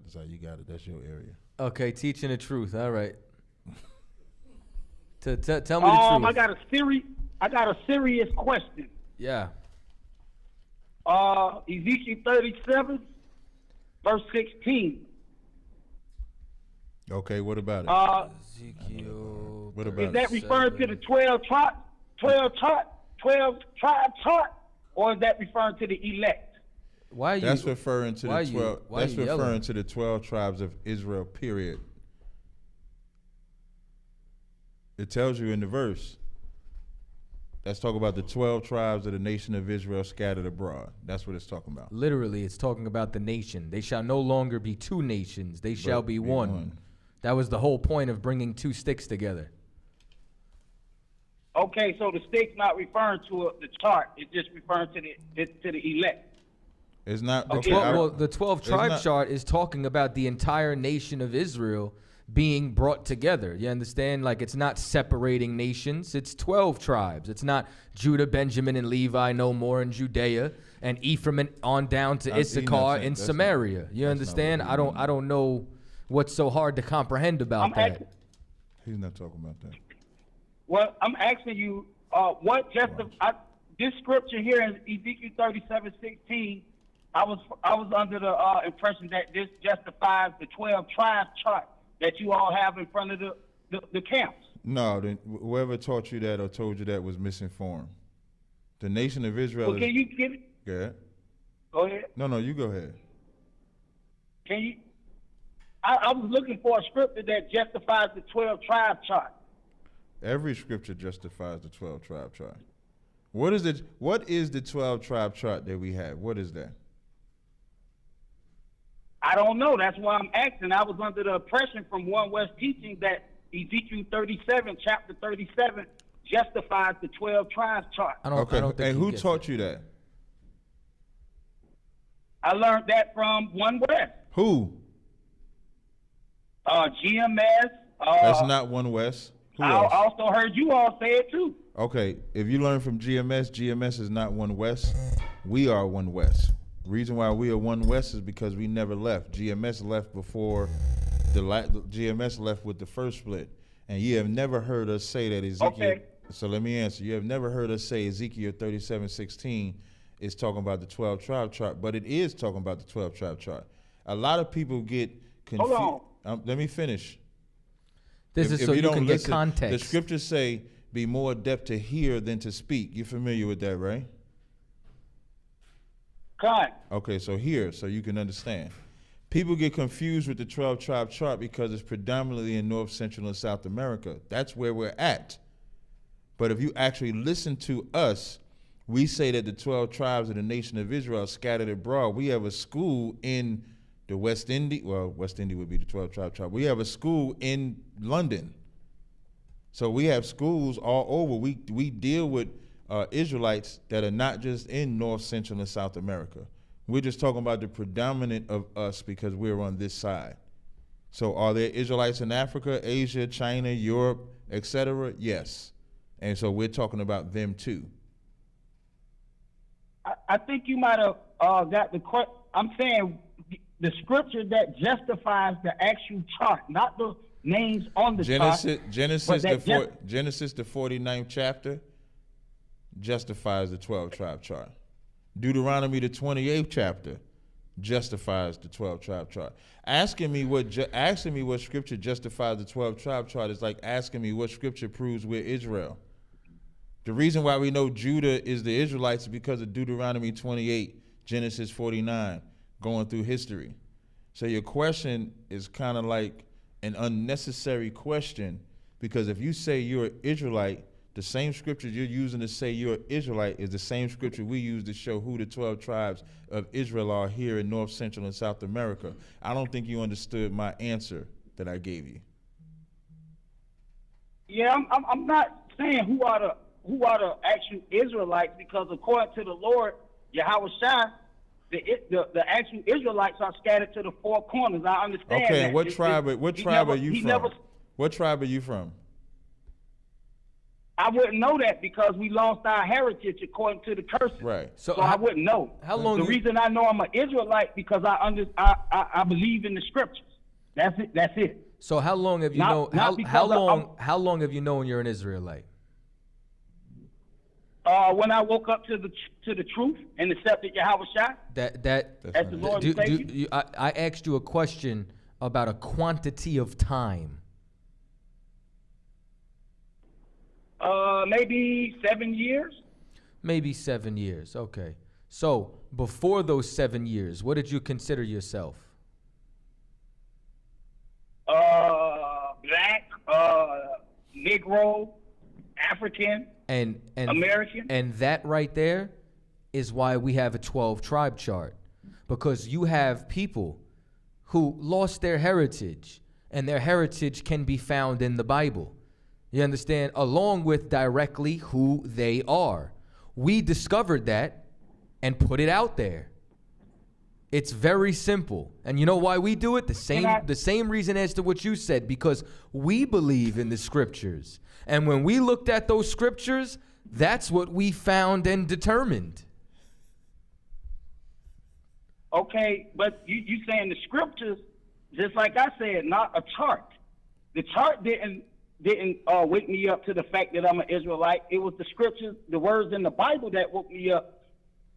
That's how you got it. That's your area. Okay, teaching the truth. All right. Tell me the truth. I got a serious question. Yeah. Ezekiel 37, verse 16. Okay, what about it? Ezekiel. What about Is that referring to the 12 tribe chart, or is that referring to the elect? Why are you? That's referring to the 12. That's referring yelling? to the 12 tribes of Israel. Period. It tells you in the verse. Let's talk about the 12 tribes of the nation of Israel scattered abroad. That's what it's talking about. Literally, it's talking about the nation. They shall no longer be two nations. They shall be one. That was the whole point of bringing two sticks together. Okay, so the stick's not referring to the chart. It's just referring to the elect. It's not. The Okay, 12, the 12 tribe chart is talking about the entire nation of Israel being brought together. You understand? Like, it's not separating nations. It's 12 tribes. It's not Judah, Benjamin, and Levi no more in Judea, and Ephraim and on down to Issachar in Samaria. You understand? I don't know what's so hard to comprehend about that. He's not talking about that. Well, I'm asking you, what this scripture here in Ezekiel 37:16, I was under the impression that this justifies the 12 tribe chart that you all have in front of the camps. No, whoever taught you that or told you that was misinformed. The nation of Israel. Well, can you give it? Go ahead. Go ahead. No, you go ahead. Can you? I was looking for a scripture that justifies the 12 tribe chart. Every scripture justifies the 12 tribe chart. What is the 12 tribe chart that we have? What is that? I don't know. That's why I'm asking. I was under the impression from One West teaching that Ezekiel 37, chapter 37, justifies the 12 tribes chart. I don't think and who taught you that? I learned that from One West. Who? GMS. That's not One West. I also heard you all say it too. Okay, if you learn from GMS is not One West. We are One West. Reason why we are One West is because we never left. GMS left before GMS left with the first split, and you have never heard us say that Ezekiel. Okay. So let me answer. You have never heard us say Ezekiel 37:16 is talking about the 12 tribe chart, but it is talking about the 12 tribe chart. A lot of people get confused. Hold on. Let me finish. This is so you can get context. The scriptures say, "Be more adept to hear than to speak." You're familiar with that, right? God. Okay, so here, so you can understand. People get confused with the 12 tribe chart because it's predominantly in North, Central, and South America. That's where we're at. But if you actually listen to us, we say that the 12 tribes of the nation of Israel are scattered abroad. We have a school in the West Indies. Well, West Indies would be the 12 tribe. We have a school in London. So we have schools all over. We deal with Israelites that are not just in North, Central, and South America. We're just talking about the predominant of us because we're on this side. So are there Israelites in Africa, Asia, China, Europe, etc.? Yes. And so we're talking about them too. I think you might have got the question. I'm saying the scripture that justifies the actual chart, not the names on the chart. Genesis, the 49th chapter justifies the 12 tribe chart. Deuteronomy, the 28th chapter, justifies the 12 tribe chart. Asking me what scripture justifies the 12 tribe chart is like asking me what scripture proves we're Israel. The reason why we know Judah is the Israelites is because of Deuteronomy 28, Genesis 49, going through history. So your question is kind of like an unnecessary question, because if you say you're an Israelite, the same scripture you're using to say you're an Israelite is the same scripture we use to show who the 12 tribes of Israel are here in North, Central, and South America. I don't think you understood my answer that I gave you. Yeah, I'm not saying who are the actual Israelites, because according to the Lord, Yahweh Shai, the actual Israelites are scattered to the four corners. I understand. Okay, that. and what tribe are you from? What tribe are you from? I wouldn't know that because we lost our heritage according to the curses. Right. So I wouldn't know. How long? The reason I know I'm an Israelite because I believe in the scriptures. That's it. That's it. So how long have you known? How long have you known you're an Israelite? When I woke up to the truth and accepted Yahweh Shai. As the Lord and Savior. I asked you a question about a quantity of time. Maybe 7 years. Maybe 7 years. Okay. So before those 7 years, what did you consider yourself? Black, Negro, African, and American. And that right there is why we have a 12-tribe chart. Because you have people who lost their heritage, and their heritage can be found in the Bible. You understand? Along with directly who they are. We discovered that and put it out there. It's very simple. And you know why we do it? The same reason as to what you said, because we believe in the scriptures. And when we looked at those scriptures, that's what we found and determined. Okay, but you saying the scriptures, just like I said, not a chart. The chart didn't wake me up to the fact that I'm an Israelite. It was the scriptures, the words in the Bible that woke me up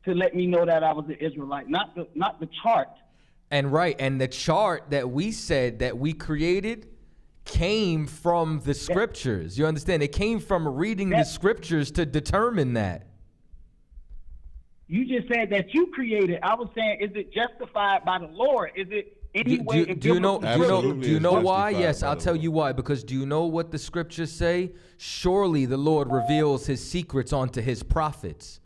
to let me know that I was an Israelite, not the chart. And the chart that we said that we created came from the scriptures. You understand? It came from reading the scriptures to determine that. You just said that you created. I was saying, is it justified by the Lord? Is it anyway? Do you know why? Yes, I'll tell you why. Because do you know what the scriptures say? Surely the Lord reveals his secrets unto his prophets.